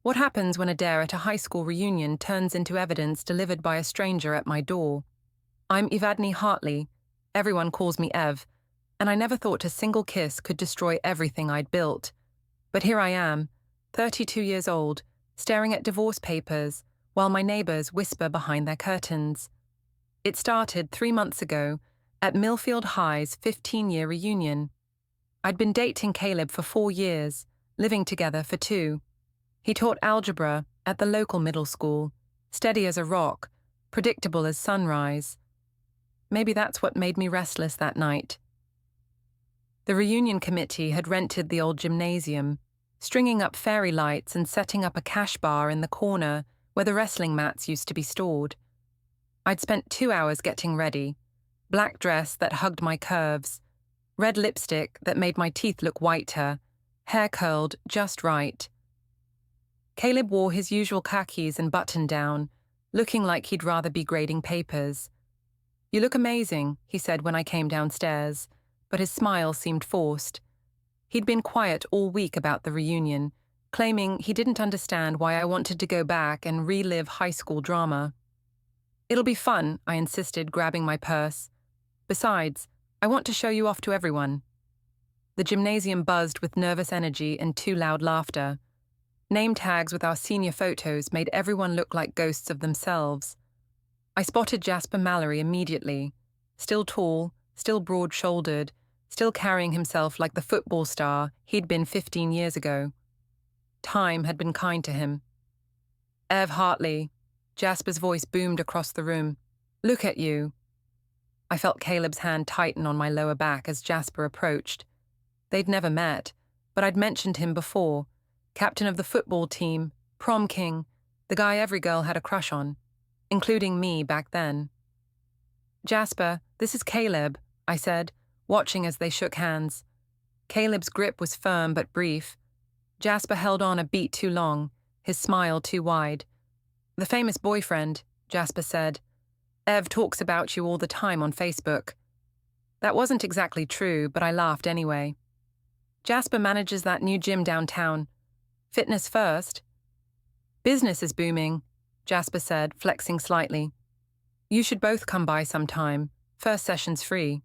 What happens when a dare at a high school reunion turns into evidence delivered by a stranger at my door? I'm Ev Hartley. Everyone calls me Ev, and I never thought a single kiss could destroy everything I'd built. But here I am, 32 years old, staring at divorce papers, while my neighbors whisper behind their curtains. It started 3 months ago, at Millfield High's 15-year reunion. I'd been dating Caleb for 4 years, living together for 2. He taught algebra at the local middle school, steady as a rock, predictable as sunrise. Maybe that's what made me restless that night. The reunion committee had rented the old gymnasium, stringing up fairy lights and setting up a cash bar in the corner where the wrestling mats used to be stored. I'd spent 2 hours getting ready, black dress that hugged my curves, red lipstick that made my teeth look whiter, hair curled just right. Caleb wore his usual khakis and button-down, looking like he'd rather be grading papers. "You look amazing," he said when I came downstairs, but his smile seemed forced. He'd been quiet all week about the reunion, claiming he didn't understand why I wanted to go back and relive high school drama. "It'll be fun," I insisted, grabbing my purse. "Besides, I want to show you off to everyone." The gymnasium buzzed with nervous energy and too loud laughter. Name tags with our senior photos made everyone look like ghosts of themselves. I spotted Jasper Mallory immediately, still tall, still broad-shouldered, still carrying himself like the football star he'd been 15 years ago. Time had been kind to him. "Ev Hartley," Jasper's voice boomed across the room. "Look at you." I felt Caleb's hand tighten on my lower back as Jasper approached. They'd never met, but I'd mentioned him before. Captain of the football team, prom king, the guy every girl had a crush on, including me back then. "Jasper, this is Caleb," I said, watching as they shook hands. Caleb's grip was firm but brief. Jasper held on a beat too long, his smile too wide. "The famous boyfriend," Jasper said. "Ev talks about you all the time on Facebook." That wasn't exactly true, but I laughed anyway. "Jasper manages that new gym downtown. Fitness first." "Business is booming," Jasper said, flexing slightly. "You should both come by sometime. First session's free."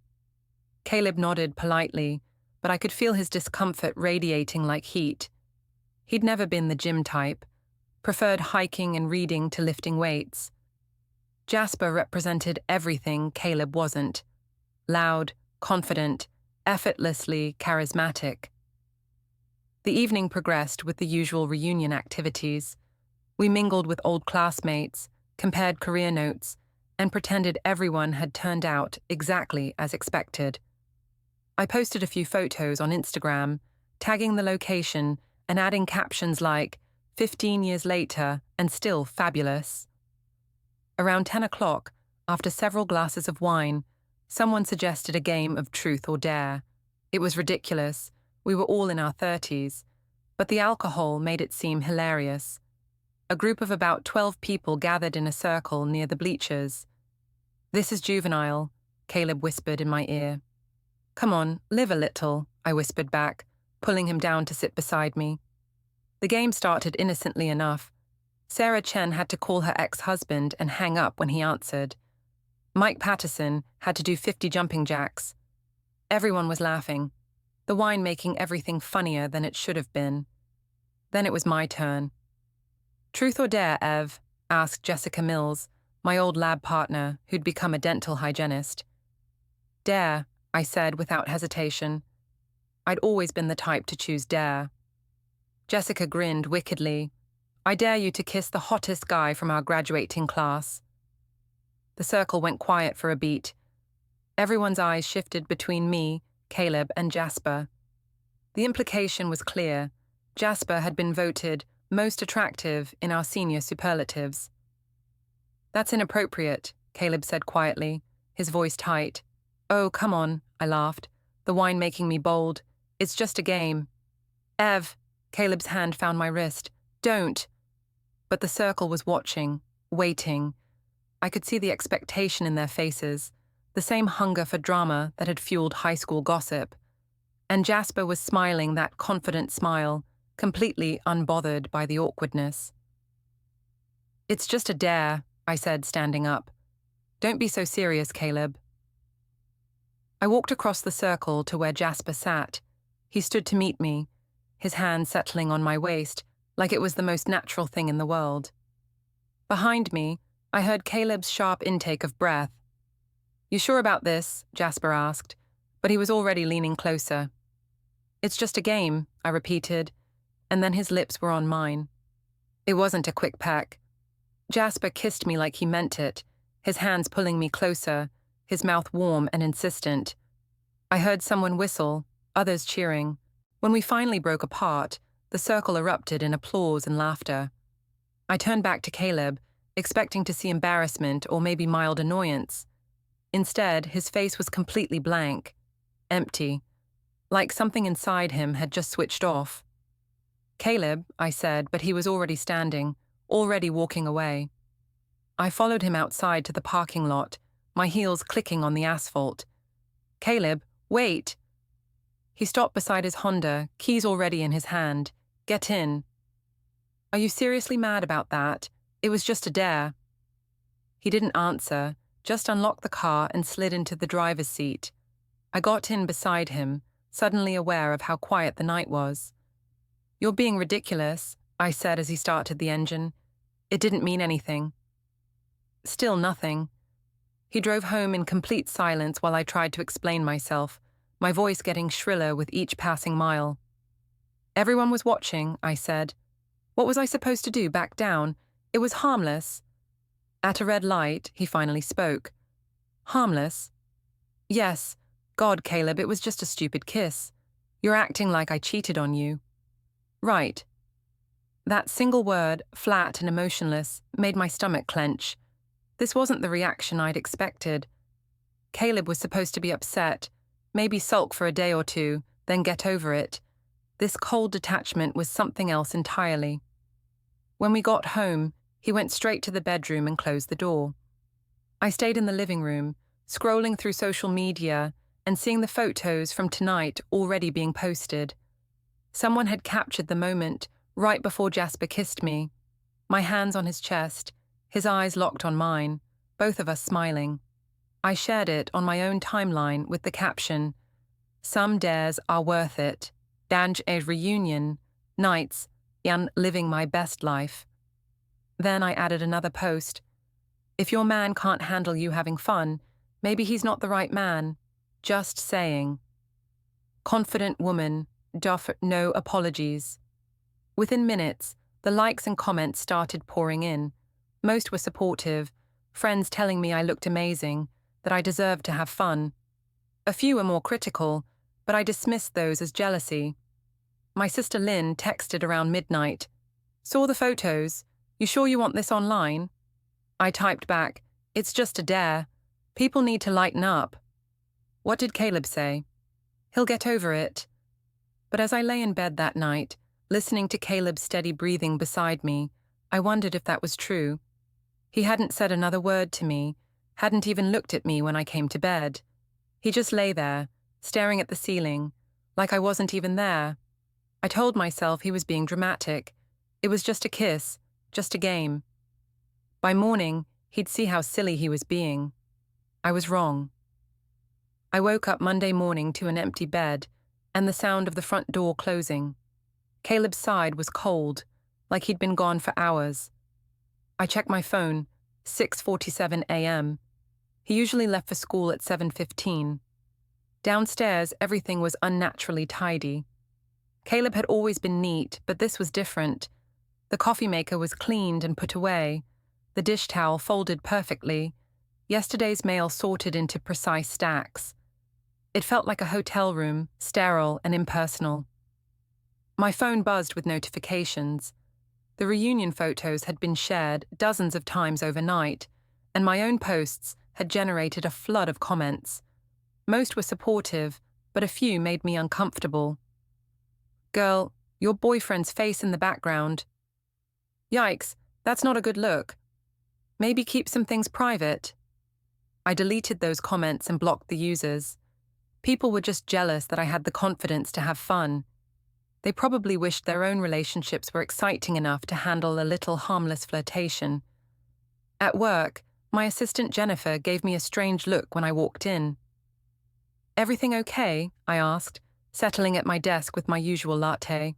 Caleb nodded politely, but I could feel his discomfort radiating like heat. He'd never been the gym type, preferred hiking and reading to lifting weights. Jasper represented everything Caleb wasn't. Loud, confident, effortlessly charismatic. The evening progressed with the usual reunion activities. We mingled with old classmates, compared career notes, and pretended everyone had turned out exactly as expected. I posted a few photos on Instagram, tagging the location and adding captions like, "15 years later and still fabulous." Around 10 o'clock, after several glasses of wine, someone suggested a game of truth or dare. It was ridiculous. We were all in our 30s, but the alcohol made it seem hilarious. A group of about 12 people gathered in a circle near the bleachers. "This is juvenile," Caleb whispered in my ear. "Come on, live a little," I whispered back, pulling him down to sit beside me. The game started innocently enough. Sarah Chen had to call her ex-husband and hang up when he answered. Mike Patterson had to do 50 jumping jacks. Everyone was laughing, the wine making everything funnier than it should have been. Then it was my turn. "Truth or dare, Ev?" asked Jessica Mills, my old lab partner who'd become a dental hygienist. "Dare," I said without hesitation. I'd always been the type to choose dare. Jessica grinned wickedly. "I dare you to kiss the hottest guy from our graduating class." The circle went quiet for a beat. Everyone's eyes shifted between me, Caleb, and Jasper. The implication was clear. Jasper had been voted most attractive in our senior superlatives. "That's inappropriate," Caleb said quietly, his voice tight. "Oh, come on," I laughed, the wine making me bold. "It's just a game." "Ev," Caleb's hand found my wrist. "Don't." But the circle was watching, waiting. I could see the expectation in their faces, the same hunger for drama that had fueled high school gossip. And Jasper was smiling that confident smile, completely unbothered by the awkwardness. "It's just a dare," I said, standing up. "Don't be so serious, Caleb." I walked across the circle to where Jasper sat. He stood to meet me, his hand settling on my waist, like it was the most natural thing in the world. Behind me, I heard Caleb's sharp intake of breath. "You sure about this?" Jasper asked, but he was already leaning closer. "It's just a game," I repeated, and then his lips were on mine. It wasn't a quick peck. Jasper kissed me like he meant it, his hands pulling me closer, his mouth warm and insistent. I heard someone whistle, others cheering. When we finally broke apart, the circle erupted in applause and laughter. I turned back to Caleb, expecting to see embarrassment or maybe mild annoyance. Instead, his face was completely blank, empty, like something inside him had just switched off. "Caleb," I said, but he was already standing, already walking away. I followed him outside to the parking lot, my heels clicking on the asphalt. "Caleb, wait!" He stopped beside his Honda, keys already in his hand. "Get in." "Are you seriously mad about that? It was just a dare." He didn't answer, just unlocked the car and slid into the driver's seat. I got in beside him, suddenly aware of how quiet the night was. "You're being ridiculous," I said as he started the engine. "It didn't mean anything." Still nothing. He drove home in complete silence while I tried to explain myself, my voice getting shriller with each passing mile. "Everyone was watching," I said. "What was I supposed to do, back down? It was harmless." At a red light, he finally spoke. "Harmless?" "Yes. God, Caleb, it was just a stupid kiss. You're acting like I cheated on you." "Right." That single word, flat and emotionless, made my stomach clench. This wasn't the reaction I'd expected. Caleb was supposed to be upset, maybe sulk for a day or two, then get over it. This cold detachment was something else entirely. When we got home, he went straight to the bedroom and closed the door. I stayed in the living room, scrolling through social media and seeing the photos from tonight already being posted. Someone had captured the moment right before Jasper kissed me, my hands on his chest, his eyes locked on mine, both of us smiling. I shared it on my own timeline with the caption, "Some dares are worth it. Dange a reunion. Nights, and living my best life." Then I added another post. "If your man can't handle you having fun, maybe he's not the right man. Just saying." Confident woman, doff no apologies. Within minutes, the likes and comments started pouring in. Most were supportive, friends telling me I looked amazing, that I deserved to have fun. A few were more critical, but I dismissed those as jealousy. My sister Lynn texted around midnight. "Saw the photos. You sure you want this online?" I typed back, "It's just a dare. People need to lighten up." What did Caleb say? "He'll get over it." But as I lay in bed that night, listening to Caleb's steady breathing beside me, I wondered if that was true. He hadn't said another word to me, hadn't even looked at me when I came to bed. He just lay there, staring at the ceiling, like I wasn't even there. I told myself he was being dramatic. It was just a kiss, just a game. By morning, he'd see how silly he was being. I was wrong. I woke up Monday morning to an empty bed and the sound of the front door closing. Caleb's side was cold, like he'd been gone for hours. I checked my phone, 6:47 a.m. He usually left for school at 7:15. Downstairs, everything was unnaturally tidy. Caleb had always been neat, but this was different. The coffee maker was cleaned and put away, the dish towel folded perfectly, yesterday's mail sorted into precise stacks. It felt like a hotel room, sterile and impersonal. My phone buzzed with notifications. The reunion photos had been shared dozens of times overnight, and my own posts had generated a flood of comments. Most were supportive, but a few made me uncomfortable. "Girl, your boyfriend's face in the background." "Yikes, that's not a good look. Maybe keep some things private." I deleted those comments and blocked the users. People were just jealous that I had the confidence to have fun. They probably wished their own relationships were exciting enough to handle a little harmless flirtation. At work, my assistant Jennifer gave me a strange look when I walked in. "Everything okay?" I asked, settling at my desk with my usual latte.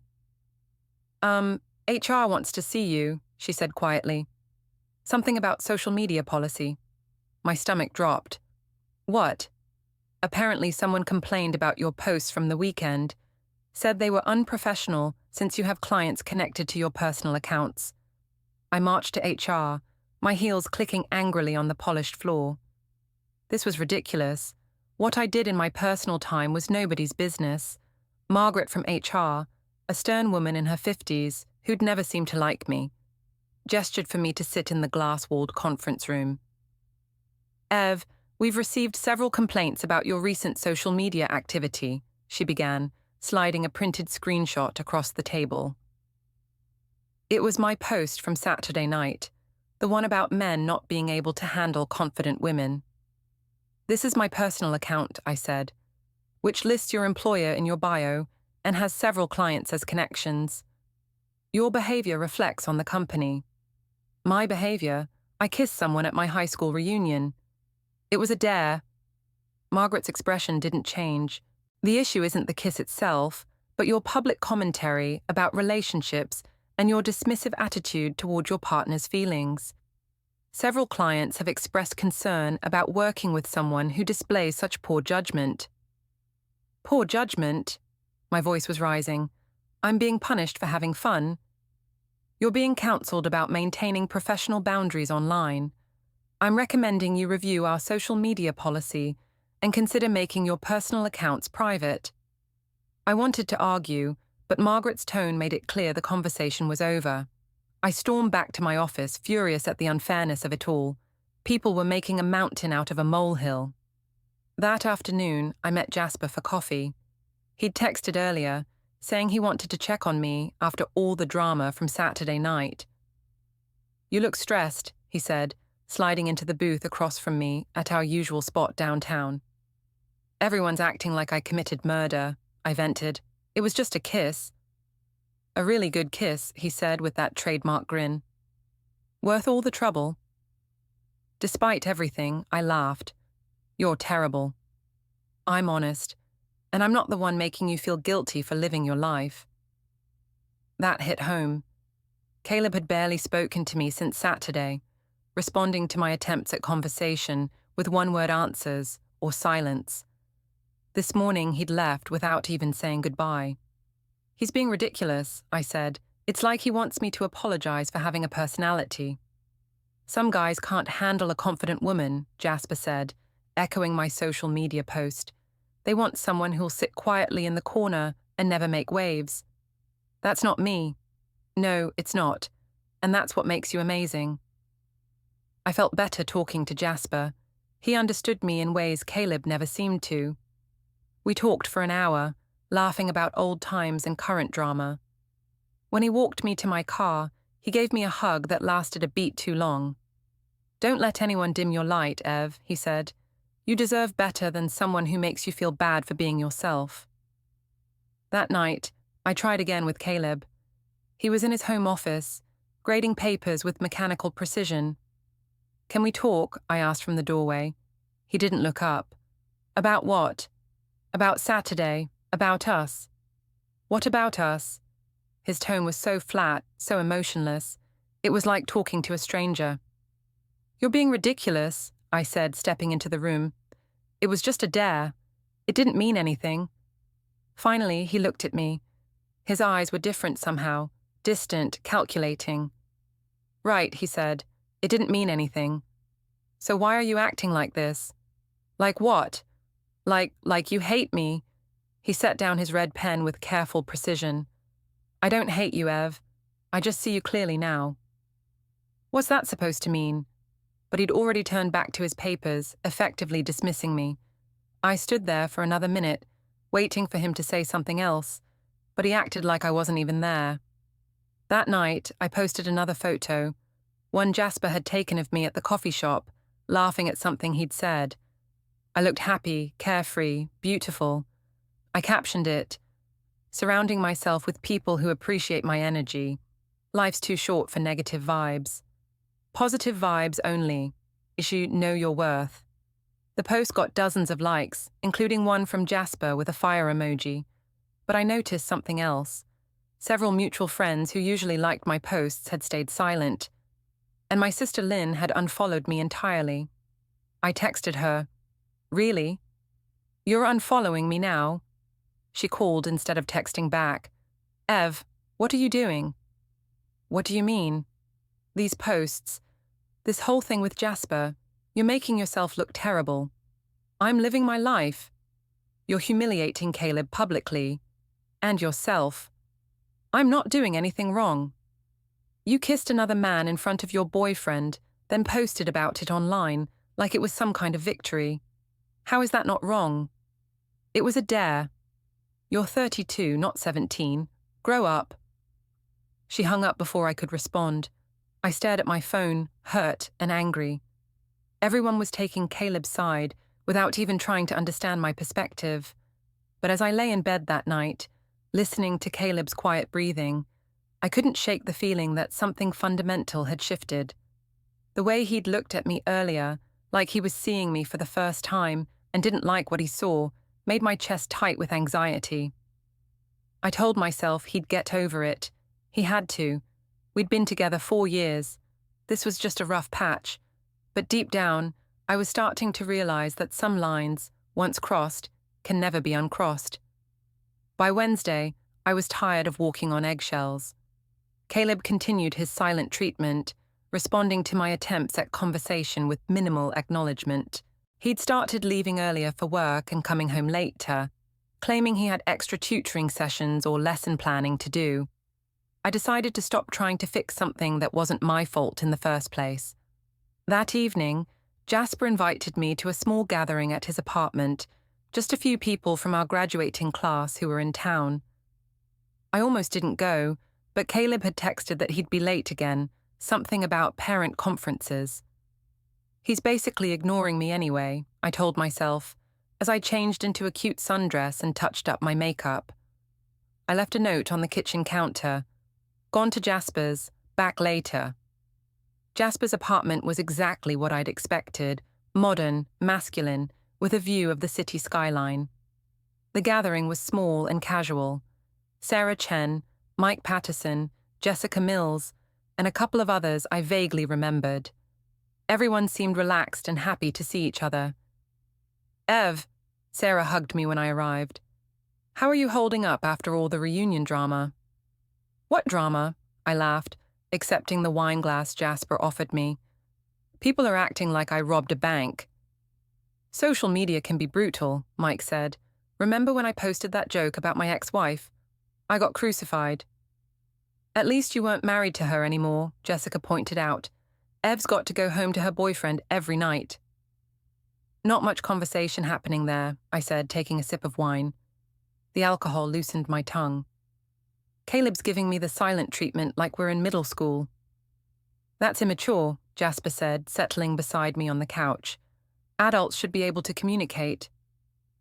HR wants to see you," she said quietly. "Something about social media policy." My stomach dropped. "What?" "Apparently someone complained about your posts from the weekend, said they were unprofessional since you have clients connected to your personal accounts." I marched to HR, my heels clicking angrily on the polished floor. This was ridiculous. What I did in my personal time was nobody's business. Margaret from HR, a stern woman in her 50s who'd never seemed to like me, gestured for me to sit in the glass-walled conference room. "Ev, we've received several complaints about your recent social media activity," she began, sliding a printed screenshot across the table. It was my post from Saturday night, the one about men not being able to handle confident women. "This is my personal account," I said, "which lists your employer in your bio and has several clients as connections. Your behavior reflects on the company." "My behavior? I kissed someone at my high school reunion. It was a dare." Margaret's expression didn't change. "The issue isn't the kiss itself, but your public commentary about relationships and your dismissive attitude toward your partner's feelings. Several clients have expressed concern about working with someone who displays such poor judgment." "Poor judgment?" My voice was rising. "I'm being punished for having fun?" "You're being counseled about maintaining professional boundaries online. I'm recommending you review our social media policy and consider making your personal accounts private." I wanted to argue, but Margaret's tone made it clear the conversation was over. I stormed back to my office, furious at the unfairness of it all. People were making a mountain out of a molehill. That afternoon, I met Jasper for coffee. He'd texted earlier, saying he wanted to check on me after all the drama from Saturday night. "You look stressed," he said, sliding into the booth across from me at our usual spot downtown. "Everyone's acting like I committed murder," I vented. "It was just a kiss." "A really good kiss," he said with that trademark grin. "Worth all the trouble?" Despite everything, I laughed. "You're terrible." "I'm honest, and I'm not the one making you feel guilty for living your life." That hit home. Caleb had barely spoken to me since Saturday, responding to my attempts at conversation with one-word answers or silence. This morning he'd left without even saying goodbye. "He's being ridiculous," I said. "It's like he wants me to apologize for having a personality." "Some guys can't handle a confident woman," Jasper said, echoing my social media post. "They want someone who'll sit quietly in the corner and never make waves." "That's not me." "No, it's not. And that's what makes you amazing." I felt better talking to Jasper. He understood me in ways Caleb never seemed to. We talked for an hour, laughing about old times and current drama. When he walked me to my car, he gave me a hug that lasted a beat too long. "Don't let anyone dim your light, Ev," he said. "You deserve better than someone who makes you feel bad for being yourself." That night, I tried again with Caleb. He was in his home office, grading papers with mechanical precision. "Can we talk?" I asked from the doorway. He didn't look up. "About what?" "About Saturday. About us." "What about us?" His tone was so flat, so emotionless. It was like talking to a stranger. "You're being ridiculous," I said, stepping into the room. "It was just a dare. It didn't mean anything." Finally, he looked at me. His eyes were different somehow, distant, calculating. "Right," he said. "It didn't mean anything. So why are you acting like this?" "Like what?" Like you hate me." He set down his red pen with careful precision. "I don't hate you, Ev. I just see you clearly now." What's that supposed to mean? But he'd already turned back to his papers, effectively dismissing me. I stood there for another minute, waiting for him to say something else, but he acted like I wasn't even there. That night, I posted another photo, one Jasper had taken of me at the coffee shop, laughing at something he'd said. I looked happy, carefree, beautiful. I captioned it, surrounding myself with people who appreciate my energy. Life's too short for negative vibes. Positive vibes only. Issue Know Your Worth. The post got dozens of likes, including one from Jasper with a fire emoji. But I noticed something else. Several mutual friends who usually liked my posts had stayed silent, and my sister Lynn had unfollowed me entirely. I texted her, "Really? You're unfollowing me now?" She called instead of texting back. "Ev, what are you doing?" "What do you mean?" "These posts. This whole thing with Jasper. You're making yourself look terrible. I'm living my life. You're humiliating Caleb publicly. And yourself. I'm not doing anything wrong. You kissed another man in front of your boyfriend, then posted about it online like it was some kind of victory. How is that not wrong? It was a dare. You're 32, not 17. Grow up." She hung up before I could respond. I stared at my phone, hurt and angry. Everyone was taking Caleb's side without even trying to understand my perspective. But as I lay in bed that night, listening to Caleb's quiet breathing, I couldn't shake the feeling that something fundamental had shifted. The way he'd looked at me earlier, like he was seeing me for the first time and didn't like what he saw, made my chest tight with anxiety. I told myself he'd get over it. He had to. We'd been together 4 years. This was just a rough patch. But deep down, I was starting to realize that some lines, once crossed, can never be uncrossed. By Wednesday, I was tired of walking on eggshells. Caleb continued his silent treatment, responding to my attempts at conversation with minimal acknowledgement. He'd started leaving earlier for work and coming home later, claiming he had extra tutoring sessions or lesson planning to do. I decided to stop trying to fix something that wasn't my fault in the first place. That evening, Jasper invited me to a small gathering at his apartment, just a few people from our graduating class who were in town. I almost didn't go, but Caleb had texted that he'd be late again, something about parent conferences. He's basically ignoring me anyway, I told myself, as I changed into a cute sundress and touched up my makeup. I left a note on the kitchen counter. "Gone to Jasper's, back later." Jasper's apartment was exactly what I'd expected, modern, masculine, with a view of the city skyline. The gathering was small and casual. Sarah Chen, Mike Patterson, Jessica Mills, and a couple of others I vaguely remembered. Everyone seemed relaxed and happy to see each other. "Ev," Sarah hugged me when I arrived. "How are you holding up after all the reunion drama?" "What drama?" I laughed, accepting the wine glass Jasper offered me. "People are acting like I robbed a bank." "Social media can be brutal," Mike said. "Remember when I posted that joke about my ex-wife? I got crucified." "At least you weren't married to her anymore," Jessica pointed out. "Ev's got to go home to her boyfriend every night." "Not much conversation happening there," I said, taking a sip of wine. The alcohol loosened my tongue. "Caleb's giving me the silent treatment like we're in middle school." "That's immature," Jasper said, settling beside me on the couch. "Adults should be able to communicate."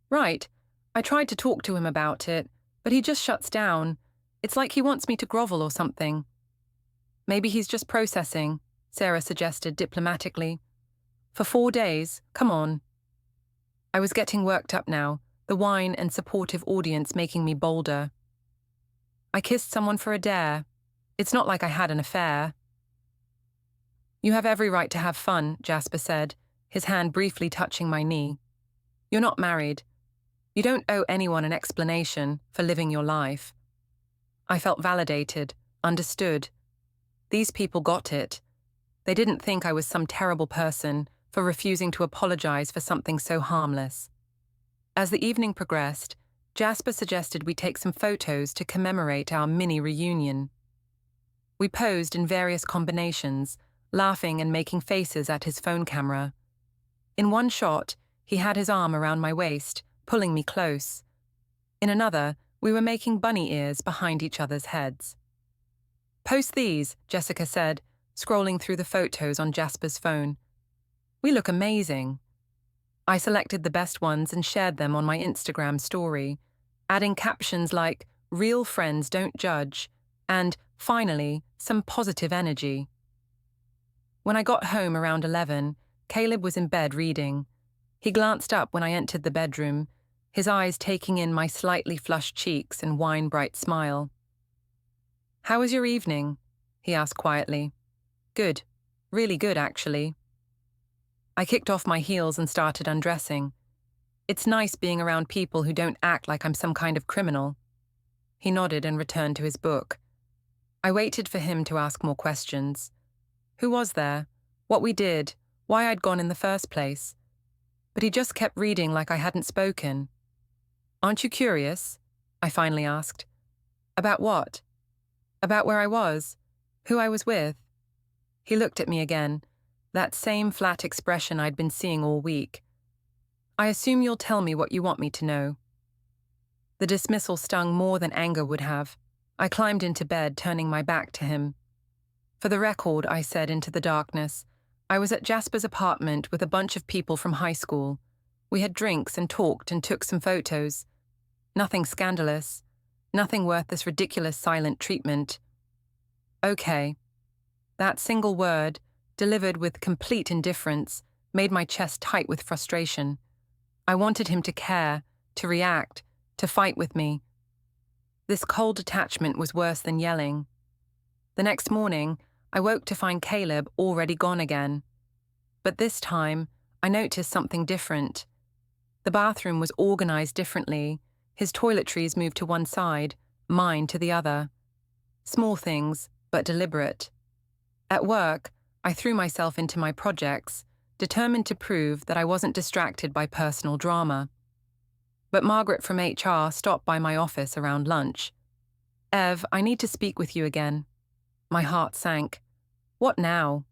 "Right. I tried to talk to him about it, but he just shuts down. It's like he wants me to grovel or something." "Maybe he's just processing," Sarah suggested diplomatically. "For 4 days, come on." I was getting worked up now, the wine and supportive audience making me bolder. "I kissed someone for a dare. It's not like I had an affair." "You have every right to have fun," Jasper said, his hand briefly touching my knee. "You're not married. You don't owe anyone an explanation for living your life." I felt validated, understood. These people got it. They didn't think I was some terrible person for refusing to apologize for something so harmless. As the evening progressed, Jasper suggested we take some photos to commemorate our mini-reunion. We posed in various combinations, laughing and making faces at his phone camera. In one shot, he had his arm around my waist, pulling me close. In another, we were making bunny ears behind each other's heads. "Post these," Jessica said, scrolling through the photos on Jasper's phone. "We look amazing." I selected the best ones and shared them on my Instagram story, adding captions like, real friends don't judge, and, finally, some positive energy. When I got home around 11, Caleb was in bed reading. He glanced up when I entered the bedroom, his eyes taking in my slightly flushed cheeks and wine-bright smile. "How was your evening?" he asked quietly. "Good. Really good, actually." I kicked off my heels and started undressing. It's nice being around people who don't act like I'm some kind of criminal. He nodded and returned to his book. I waited for him to ask more questions. Who was there? What we did? Why I'd gone in the first place? But he just kept reading like I hadn't spoken. "Aren't you curious?" I finally asked. "About what?" "About where I was, who I was with." He looked at me again, that same flat expression I'd been seeing all week. "I assume you'll tell me what you want me to know." The dismissal stung more than anger would have. I climbed into bed, turning my back to him. "For the record," I said into the darkness, "I was at Jasper's apartment with a bunch of people from high school. We had drinks and talked and took some photos. Nothing scandalous. Nothing worth this ridiculous silent treatment." "Okay." That single word, delivered with complete indifference, made my chest tight with frustration. I wanted him to care, to react, to fight with me. This cold detachment was worse than yelling. The next morning, I woke to find Caleb already gone again. But this time, I noticed something different. The bathroom was organized differently, his toiletries moved to one side, mine to the other. Small things, but deliberate. At work, I threw myself into my projects, determined to prove that I wasn't distracted by personal drama. But Margaret from HR stopped by my office around lunch. "Ev, I need to speak with you again." My heart sank. "What now?"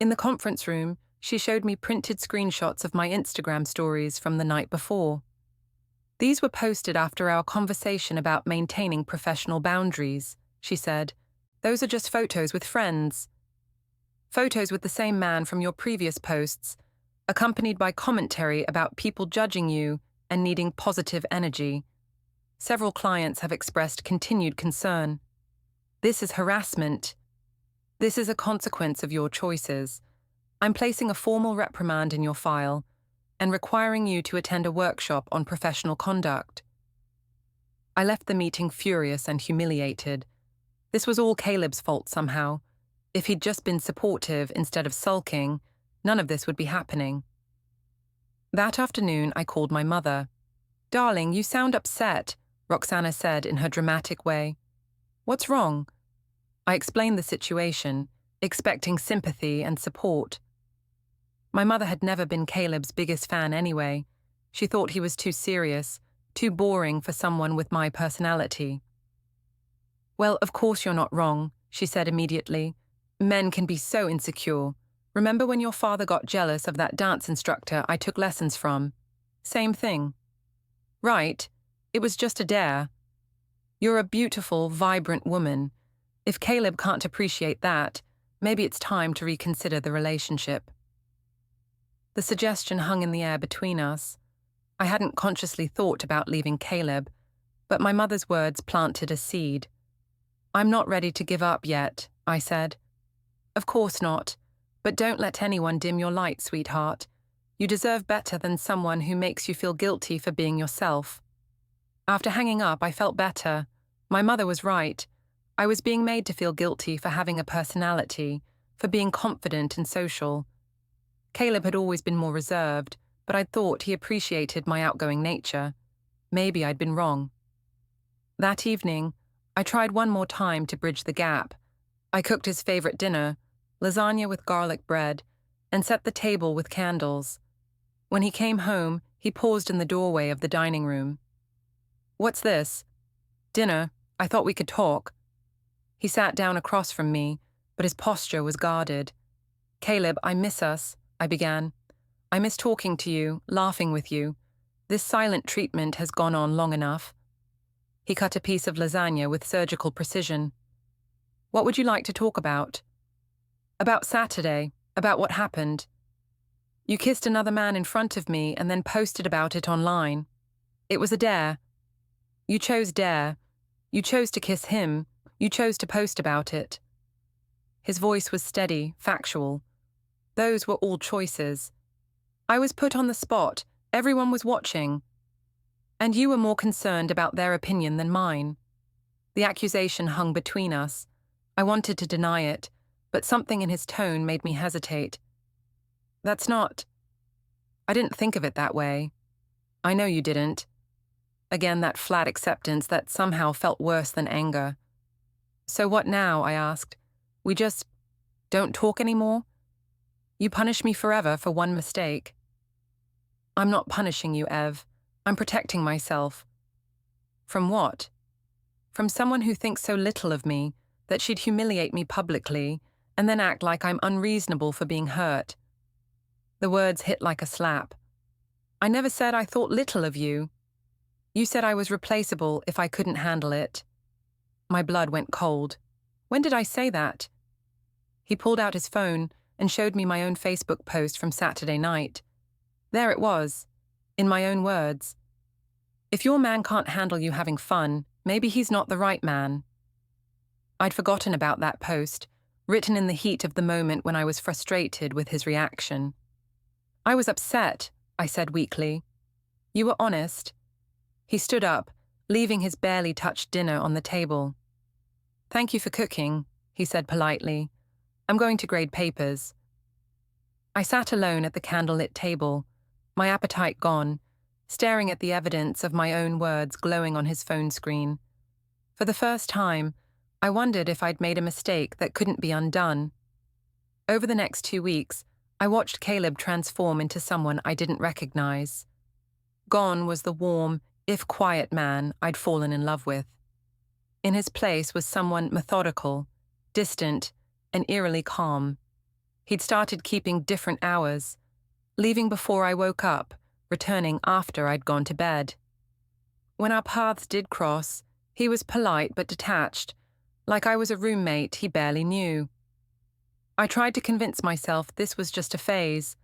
In the conference room, she showed me printed screenshots of my Instagram stories from the night before. "These were posted after our conversation about maintaining professional boundaries," she said. "Those are just photos with friends. Photos with the same man from your previous posts, accompanied by commentary about people judging you and needing positive energy. Several clients have expressed continued concern. This is harassment. This is a consequence of your choices. I'm placing a formal reprimand in your file and requiring you to attend a workshop on professional conduct." I left the meeting furious and humiliated. This was all Caleb's fault somehow. If he'd just been supportive instead of sulking, none of this would be happening. That afternoon, I called my mother. "Darling, you sound upset," Roxana said in her dramatic way. "What's wrong?" I explained the situation, expecting sympathy and support. My mother had never been Caleb's biggest fan anyway. She thought he was too serious, too boring for someone with my personality. "Well, of course you're not wrong," she said immediately. "Men can be so insecure. Remember when your father got jealous of that dance instructor I took lessons from? Same thing." "Right. It was just a dare. You're a beautiful, vibrant woman. If Caleb can't appreciate that, maybe it's time to reconsider the relationship." The suggestion hung in the air between us. I hadn't consciously thought about leaving Caleb, but my mother's words planted a seed. "I'm not ready to give up yet," I said. "Of course not, but don't let anyone dim your light, sweetheart. You deserve better than someone who makes you feel guilty for being yourself." After hanging up, I felt better. My mother was right. I was being made to feel guilty for having a personality, for being confident and social. Caleb had always been more reserved, but I'd thought he appreciated my outgoing nature. Maybe I'd been wrong. That evening, I tried one more time to bridge the gap. I cooked his favorite dinner, lasagna with garlic bread, and set the table with candles. When he came home, he paused in the doorway of the dining room. "What's this?" "Dinner. I thought we could talk." He sat down across from me, but his posture was guarded. "Caleb, I miss us," I began. "I miss talking to you, laughing with you. This silent treatment has gone on long enough." He cut a piece of lasagna with surgical precision. "What would you like to talk about?" "About Saturday, about what happened. You kissed another man in front of me and then posted about it online. It was a dare." You chose dare. You chose to kiss him. You chose to post about it. His voice was steady, factual. Those were all choices. I was put on the spot. Everyone was watching. And you were more concerned about their opinion than mine. The accusation hung between us. I wanted to deny it, but something in his tone made me hesitate. That's not... I didn't think of it that way. I know you didn't. Again, that flat acceptance that somehow felt worse than anger. So what now, I asked. We just don't talk anymore? You punish me forever for one mistake. I'm not punishing you, Ev. I'm protecting myself. From what? From someone who thinks so little of me that she'd humiliate me publicly and then act like I'm unreasonable for being hurt. The words hit like a slap. I never said I thought little of you. You said I was replaceable if I couldn't handle it. My blood went cold. When did I say that? He pulled out his phone and showed me my own Facebook post from Saturday night. There it was, in my own words. If your man can't handle you having fun, maybe he's not the right man. I'd forgotten about that post, written in the heat of the moment when I was frustrated with his reaction. I was upset, I said weakly. You were honest. He stood up, leaving his barely touched dinner on the table. Thank you for cooking, he said politely. I'm going to grade papers. I sat alone at the candlelit table, my appetite gone, staring at the evidence of my own words glowing on his phone screen. For the first time, I wondered if I'd made a mistake that couldn't be undone. Over the next 2 weeks, I watched Caleb transform into someone I didn't recognize. Gone was the warm, if quiet man I'd fallen in love with. In his place was someone methodical, distant, and eerily calm. He'd started keeping different hours, leaving before I woke up, returning after I'd gone to bed. When our paths did cross, he was polite but detached, like I was a roommate he barely knew. I tried to convince myself this was just a phase,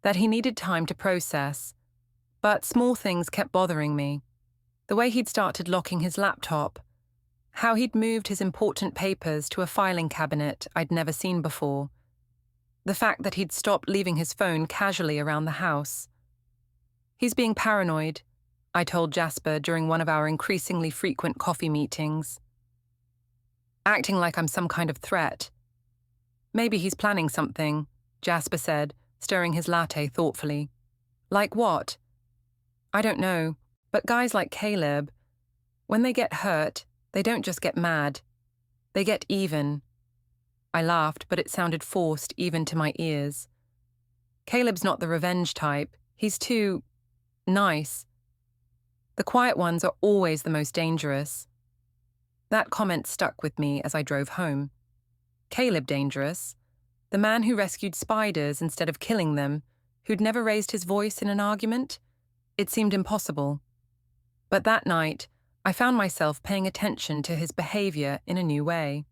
that he needed time to process. But small things kept bothering me. The way he'd started locking his laptop, how he'd moved his important papers to a filing cabinet I'd never seen before, the fact that he'd stopped leaving his phone casually around the house. He's being paranoid, I told Jasper during one of our increasingly frequent coffee meetings. Acting like I'm some kind of threat. Maybe he's planning something, Jasper said, stirring his latte thoughtfully. Like what? I don't know, but guys like Caleb, when they get hurt, they don't just get mad. They get even. I laughed, but it sounded forced even to my ears. Caleb's not the revenge type. He's too... nice. The quiet ones are always the most dangerous. That comment stuck with me as I drove home. Caleb dangerous? The man who rescued spiders instead of killing them, who'd never raised his voice in an argument? It seemed impossible. But that night, I found myself paying attention to his behavior in a new way.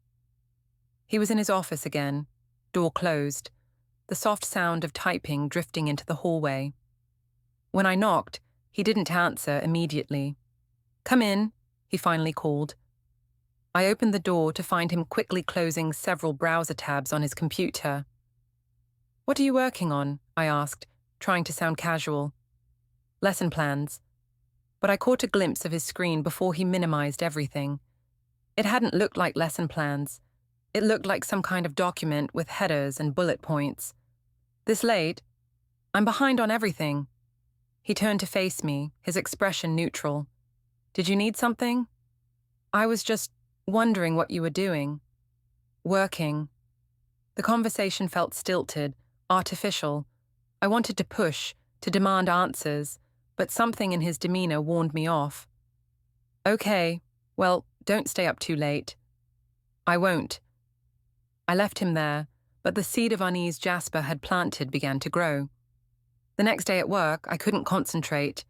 He was in his office again, door closed, the soft sound of typing drifting into the hallway. When I knocked, he didn't answer immediately. Come in, he finally called. I opened the door to find him quickly closing several browser tabs on his computer. What are you working on? I asked, trying to sound casual. Lesson plans. But I caught a glimpse of his screen before he minimized everything. It hadn't looked like lesson plans. It looked like some kind of document with headers and bullet points. This late? I'm behind on everything. He turned to face me, his expression neutral. Did you need something? I was just wondering what you were doing. Working. The conversation felt stilted, artificial. I wanted to push, to demand answers, but something in his demeanor warned me off. Okay, well, don't stay up too late. I won't. I left him there, but the seed of unease Jasper had planted began to grow. The next day at work, I couldn't concentrate.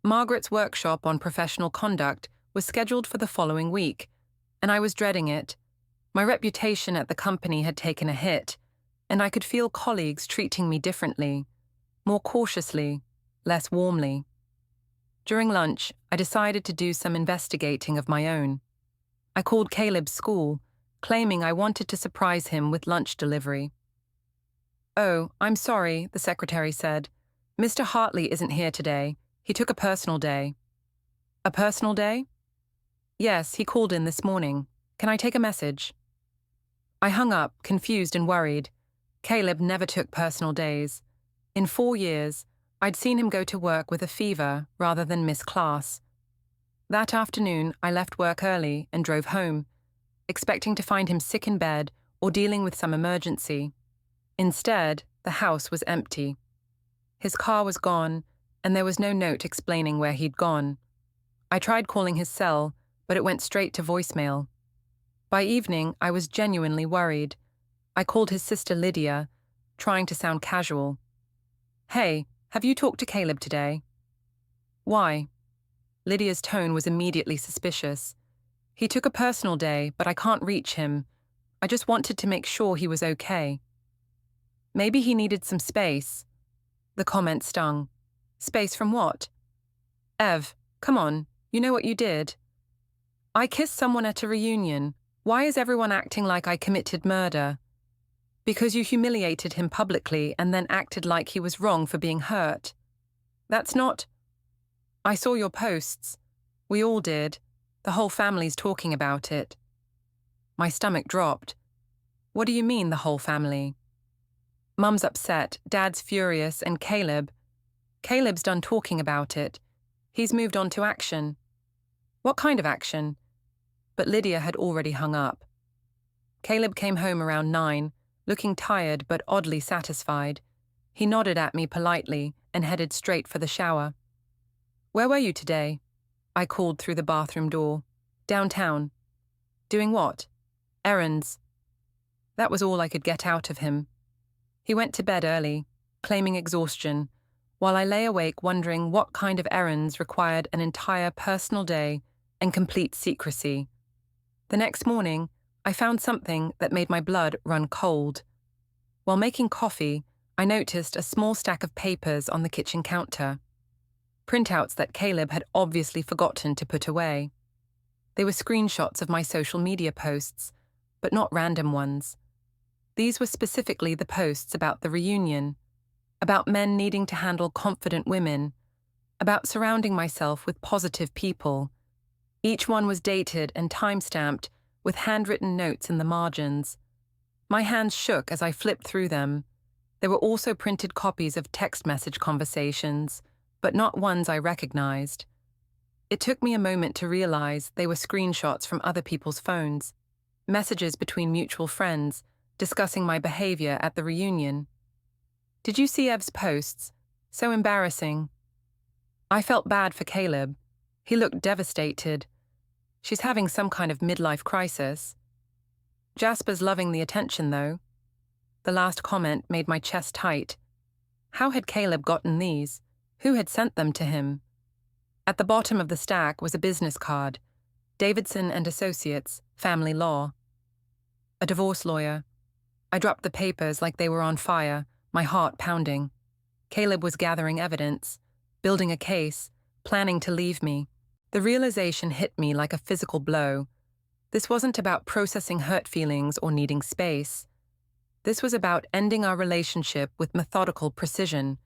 Margaret's workshop on professional conduct was scheduled for the following week, and I was dreading it. My reputation at the company had taken a hit, and I could feel colleagues treating me differently, more cautiously, less warmly. During lunch, I decided to do some investigating of my own. I called Caleb's school, claiming I wanted to surprise him with lunch delivery. "Oh, I'm sorry," the secretary said. "Mr. Hartley isn't here today. He took a personal day." "A personal day?" "Yes, he called in this morning. Can I take a message?" I hung up, confused and worried. Caleb never took personal days. In 4 years, I'd seen him go to work with a fever rather than miss class. That afternoon, I left work early and drove home, expecting to find him sick in bed or dealing with some emergency. Instead, the house was empty. His car was gone, and there was no note explaining where he'd gone. I tried calling his cell, but it went straight to voicemail. By evening, I was genuinely worried. I called his sister Lydia, trying to sound casual. "Hey, have you talked to Caleb today?" "Why?" Lydia's tone was immediately suspicious. "He took a personal day, but I can't reach him. I just wanted to make sure he was okay." "Maybe he needed some space." The comment stung. "Space from what?" "Ev, come on, you know what you did." "I kissed someone at a reunion. Why is everyone acting like I committed murder?" "Because you humiliated him publicly and then acted like he was wrong for being hurt." "That's not—" "I saw your posts. We all did. The whole family's talking about it." My stomach dropped. "What do you mean, the whole family?" "Mum's upset, Dad's furious, and Caleb's done talking about it. He's moved on to action." "What kind of action?" But Lydia had already hung up. Caleb came home around 9, looking tired but oddly satisfied. He nodded at me politely and headed straight for the shower. "Where were you today?" I called through the bathroom door. "Downtown." "Doing what?" "Errands." That was all I could get out of him. He went to bed early, claiming exhaustion, while I lay awake wondering what kind of errands required an entire personal day and complete secrecy. The next morning, I found something that made my blood run cold. While making coffee, I noticed a small stack of papers on the kitchen counter. Printouts that Caleb had obviously forgotten to put away. They were screenshots of my social media posts, but not random ones. These were specifically the posts about the reunion, about men needing to handle confident women, about surrounding myself with positive people. Each one was dated and time-stamped with handwritten notes in the margins. My hands shook as I flipped through them. There were also printed copies of text message conversations, but not ones I recognized. It took me a moment to realize they were screenshots from other people's phones, messages between mutual friends discussing my behavior at the reunion. "Did you see Ev's posts? So embarrassing." I felt bad for Caleb. He looked devastated. "She's having some kind of midlife crisis." "Jasper's loving the attention, though." The last comment made my chest tight. How had Caleb gotten these? Who had sent them to him? At the bottom of the stack was a business card. Davidson and Associates, Family Law. A divorce lawyer. I dropped the papers like they were on fire, my heart pounding. Caleb was gathering evidence, building a case, planning to leave me. The realization hit me like a physical blow. This wasn't about processing hurt feelings or needing space. This was about ending our relationship with methodical precision.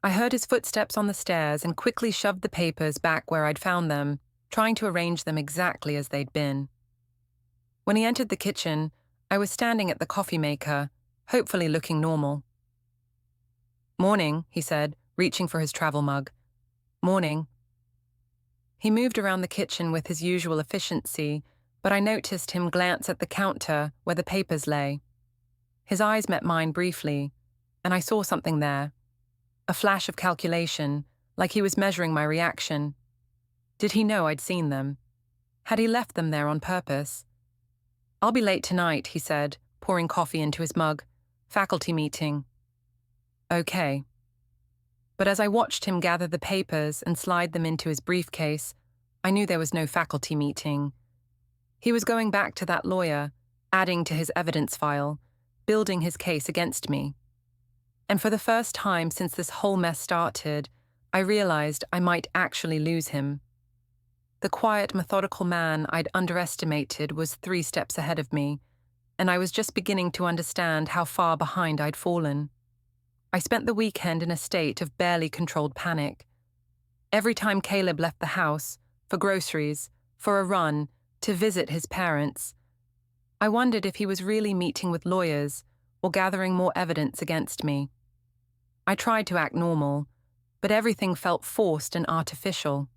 I heard his footsteps on the stairs and quickly shoved the papers back where I'd found them, trying to arrange them exactly as they'd been. When he entered the kitchen, I was standing at the coffee maker, hopefully looking normal. "Morning," he said, reaching for his travel mug. "Morning." He moved around the kitchen with his usual efficiency, but I noticed him glance at the counter where the papers lay. His eyes met mine briefly, and I saw something there. A flash of calculation, like he was measuring my reaction. Did he know I'd seen them? Had he left them there on purpose? "I'll be late tonight," he said, pouring coffee into his mug. "Faculty meeting." "Okay." But as I watched him gather the papers and slide them into his briefcase, I knew there was no faculty meeting. He was going back to that lawyer, adding to his evidence file, building his case against me. And for the first time since this whole mess started, I realized I might actually lose him. The quiet, methodical man I'd underestimated was 3 steps ahead of me, and I was just beginning to understand how far behind I'd fallen. I spent the weekend in a state of barely controlled panic. Every time Caleb left the house, for groceries, for a run, to visit his parents, I wondered if he was really meeting with lawyers or gathering more evidence against me. I tried to act normal, but everything felt forced and artificial.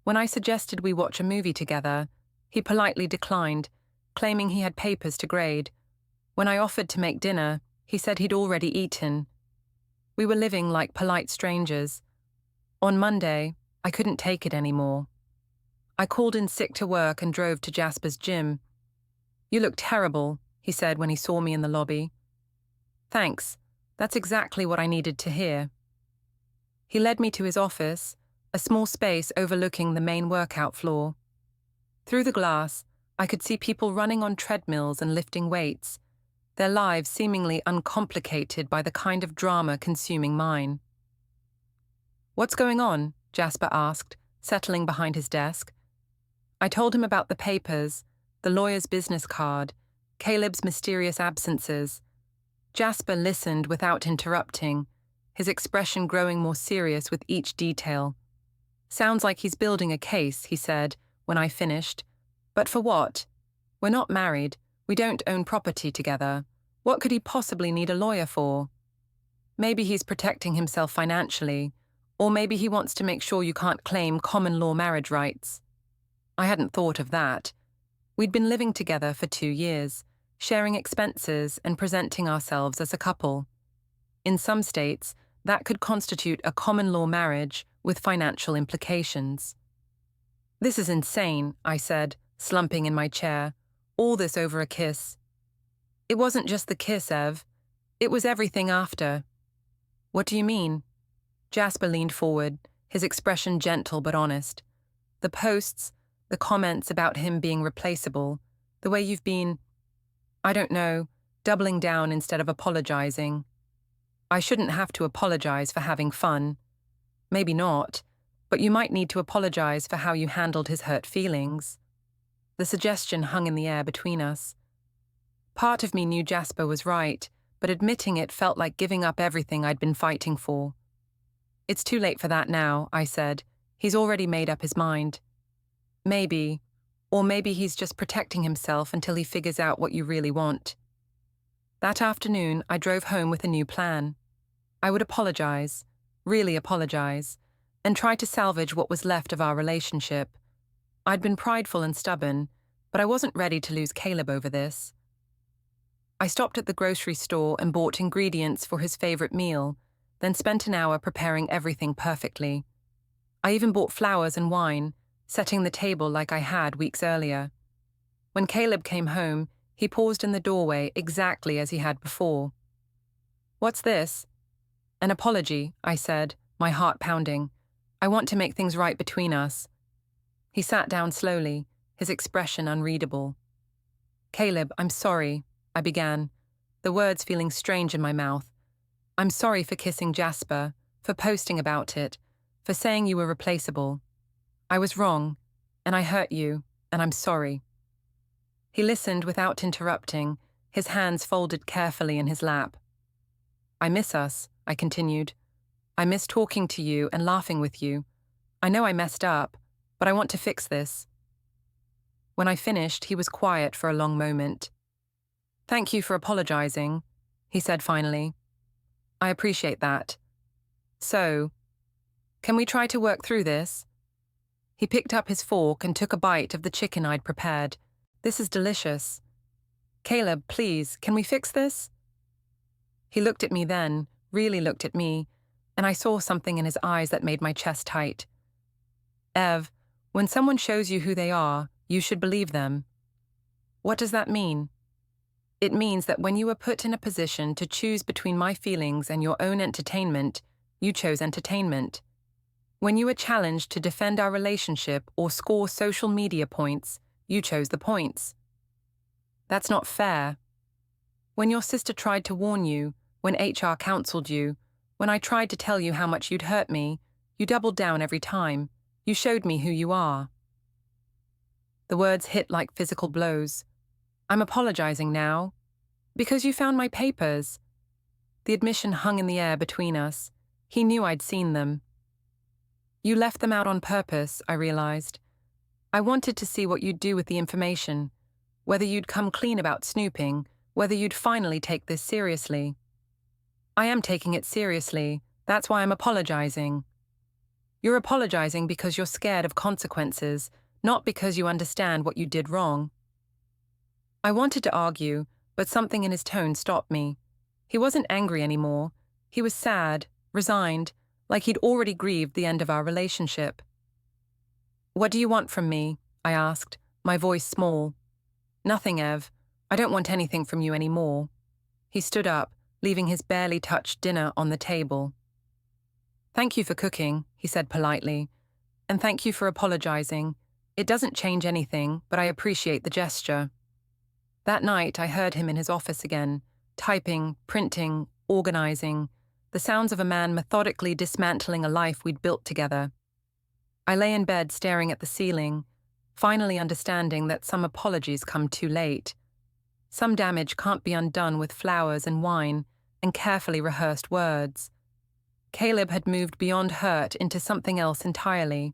When I suggested we watch a movie together, he politely declined, claiming he had papers to grade. When I offered to make dinner, he said he'd already eaten. We were living like polite strangers. On Monday, I couldn't take it anymore. I called in sick to work and drove to Jasper's gym. "You look terrible," he said when he saw me in the lobby. "Thanks. That's exactly what I needed to hear." He led me to his office, a small space overlooking the main workout floor. Through the glass, I could see people running on treadmills and lifting weights, their lives seemingly uncomplicated by the kind of drama consuming mine. "What's going on?" Jasper asked, settling behind his desk. I told him about the papers, the lawyer's business card, Caleb's mysterious absences. Jasper listened without interrupting, his expression growing more serious with each detail. "Sounds like he's building a case," he said, when I finished. "But for what? We're not married. We don't own property together. What could he possibly need a lawyer for? Maybe he's protecting himself financially, or maybe he wants to make sure you can't claim common law marriage rights." I hadn't thought of that. We'd been living together for 2 years, sharing expenses and presenting ourselves as a couple. In some states, that could constitute a common law marriage with financial implications. "This is insane," I said, slumping in my chair. "All this over a kiss." "It wasn't just the kiss, Ev. It was everything after." "What do you mean?" Jasper leaned forward, his expression gentle but honest. "The posts, the comments about him being replaceable, the way you've been, I don't know, doubling down instead of apologizing. I shouldn't have to apologize for having fun. Maybe not, but you might need to apologize for how you handled his hurt feelings." The suggestion hung in the air between us. Part of me knew Jasper was right, but admitting it felt like giving up everything I'd been fighting for. "It's too late for that now," I said. "He's already made up his mind." "Maybe, or maybe he's just protecting himself until he figures out what you really want." That afternoon, I drove home with a new plan. I would apologize, really apologize, and try to salvage what was left of our relationship. I'd been prideful and stubborn, but I wasn't ready to lose Caleb over this. I stopped at the grocery store and bought ingredients for his favorite meal, then spent an hour preparing everything perfectly. I even bought flowers and wine, setting the table like I had weeks earlier. When Caleb came home, he paused in the doorway exactly as he had before. "What's this?" "An apology," I said, my heart pounding. "I want to make things right between us." He sat down slowly, his expression unreadable. "Caleb, I'm sorry," I began, the words feeling strange in my mouth. "I'm sorry for kissing Jasper, for posting about it, for saying you were replaceable. I was wrong, and I hurt you, and I'm sorry." He listened without interrupting, his hands folded carefully in his lap. "I miss us," I continued. "I miss talking to you and laughing with you. I know I messed up, but I want to fix this." When I finished, he was quiet for a long moment. "Thank you for apologizing," he said finally. "I appreciate that. So, can we try to work through this?" He picked up his fork and took a bite of the chicken I'd prepared. "This is delicious." "Caleb, please, can we fix this?" He looked at me then, really looked at me, and I saw something in his eyes that made my chest tight. "Ev, when someone shows you who they are, you should believe them." "What does that mean?" "It means that when you were put in a position to choose between my feelings and your own entertainment, you chose entertainment. When you were challenged to defend our relationship or score social media points, you chose the points. That's not fair. When your sister tried to warn you, when HR counseled you, When I tried to tell you how much you'd hurt me, you doubled down every time. You showed me who you are." The words hit like physical blows. "I'm apologizing now. Because you found my papers." The admission hung in the air between us. He knew I'd seen them. "You left them out on purpose," I realized. "I wanted to see what you'd do with the information, whether you'd come clean about snooping, whether you'd finally take this seriously." "I am taking it seriously. That's why I'm apologizing." "You're apologizing because you're scared of consequences, not because you understand what you did wrong." I wanted to argue, but something in his tone stopped me. He wasn't angry anymore. He was sad, resigned, like he'd already grieved the end of our relationship. "What do you want from me?" I asked, my voice small. "Nothing, Ev. I don't want anything from you anymore." He stood up, leaving his barely touched dinner on the table. "Thank you for cooking," he said politely, "and thank you for apologizing. It doesn't change anything, but I appreciate the gesture." That night, I heard him in his office again, typing, printing, organizing, the sounds of a man methodically dismantling a life we'd built together. I lay in bed staring at the ceiling, finally understanding that some apologies come too late. Some damage can't be undone with flowers and wine and carefully rehearsed words. Caleb had moved beyond hurt into something else entirely,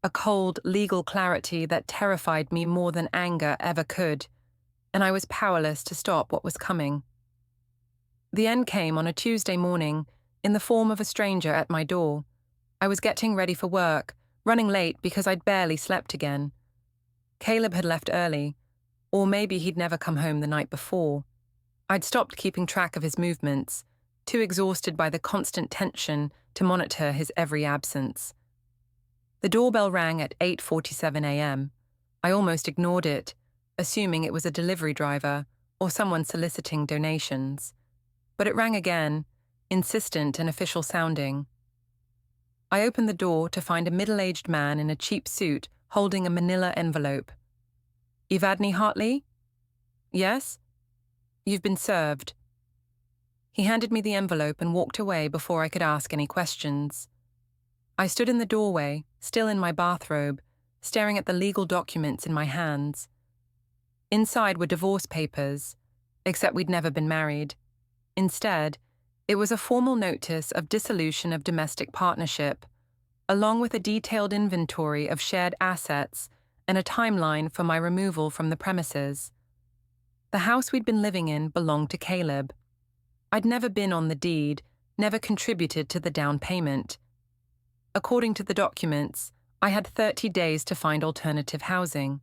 a cold, legal clarity that terrified me more than anger ever could, and I was powerless to stop what was coming. The end came on a Tuesday morning, in the form of a stranger at my door. I was getting ready for work, running late because I'd barely slept again. Caleb had left early, or maybe he'd never come home the night before. I'd stopped keeping track of his movements, too exhausted by the constant tension to monitor his every absence. The doorbell rang at 8:47 a.m. I almost ignored it, assuming it was a delivery driver or someone soliciting donations. But it rang again, insistent and official sounding. I opened the door to find a middle-aged man in a cheap suit holding a manila envelope. "Ev Hartley?" "Yes?" "You've been served." He handed me the envelope and walked away before I could ask any questions. I stood in the doorway, still in my bathrobe, staring at the legal documents in my hands. Inside were divorce papers, except we'd never been married. Instead, it was a formal notice of dissolution of domestic partnership, along with a detailed inventory of shared assets and a timeline for my removal from the premises. The house we'd been living in belonged to Caleb. I'd never been on the deed, never contributed to the down payment. According to the documents, I had 30 days to find alternative housing.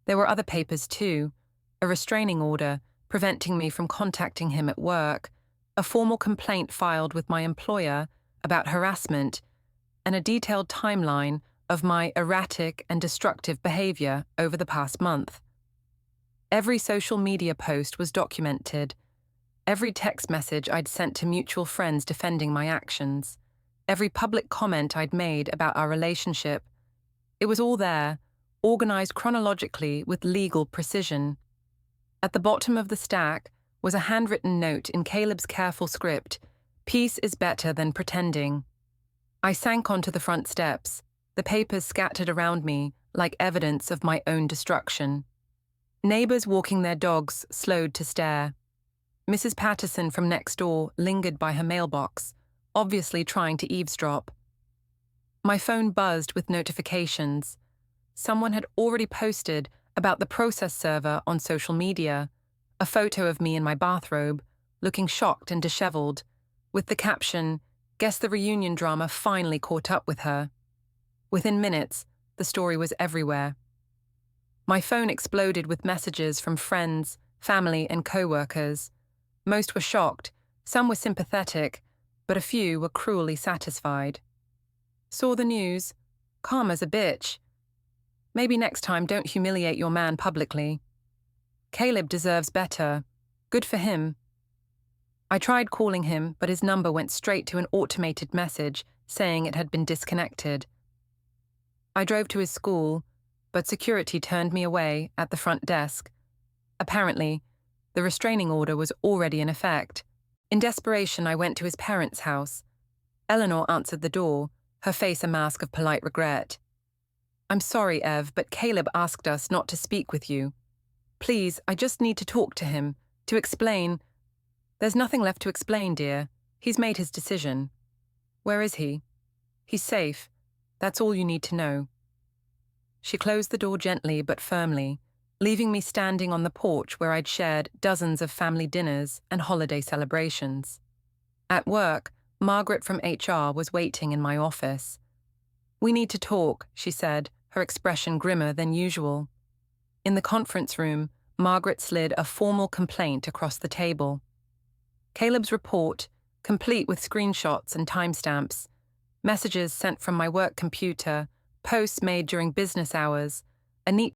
There were other papers too, a restraining order preventing me from contacting him at work, a formal complaint filed with my employer about harassment, and a detailed timeline of my erratic and destructive behavior over the past month. Every social media post was documented, every text message I'd sent to mutual friends defending my actions, every public comment I'd made about our relationship. It was all there, organized chronologically with legal precision. At the bottom of the stack was a handwritten note in Caleb's careful script: "Peace is better than pretending." I sank onto the front steps, the papers scattered around me like evidence of my own destruction. Neighbors walking their dogs slowed to stare. Mrs. Patterson from next door lingered by her mailbox, obviously trying to eavesdrop. My phone buzzed with notifications. Someone had already posted about the process server on social media, a photo of me in my bathrobe, looking shocked and disheveled, with the caption, "Guess the reunion drama finally caught up with her." Within minutes, the story was everywhere. My phone exploded with messages from friends, family, and co-workers. Most were shocked, some were sympathetic, but a few were cruelly satisfied. "Saw the news. Karma's a bitch. Maybe next time don't humiliate your man publicly. Caleb deserves better. Good for him." I tried calling him, but his number went straight to an automated message saying it had been disconnected. I drove to his school, but security turned me away at the front desk. Apparently, the restraining order was already in effect. In desperation, I went to his parents' house. Eleanor answered the door, her face a mask of polite regret. I'm sorry, Ev, but Caleb asked us not to speak with you. Please, I just need to talk to him, to explain. There's nothing left to explain, dear. He's made his decision. Where is he? He's safe. That's all you need to know. She closed the door gently but firmly, leaving me standing on the porch where I'd shared dozens of family dinners and holiday celebrations. At work, Margaret from HR was waiting in my office. We need to talk, she said, her expression grimmer than usual. In the conference room, Margaret slid a formal complaint across the table. Caleb's report, complete with screenshots and timestamps, messages sent from my work computer, posts made during business hours, a neat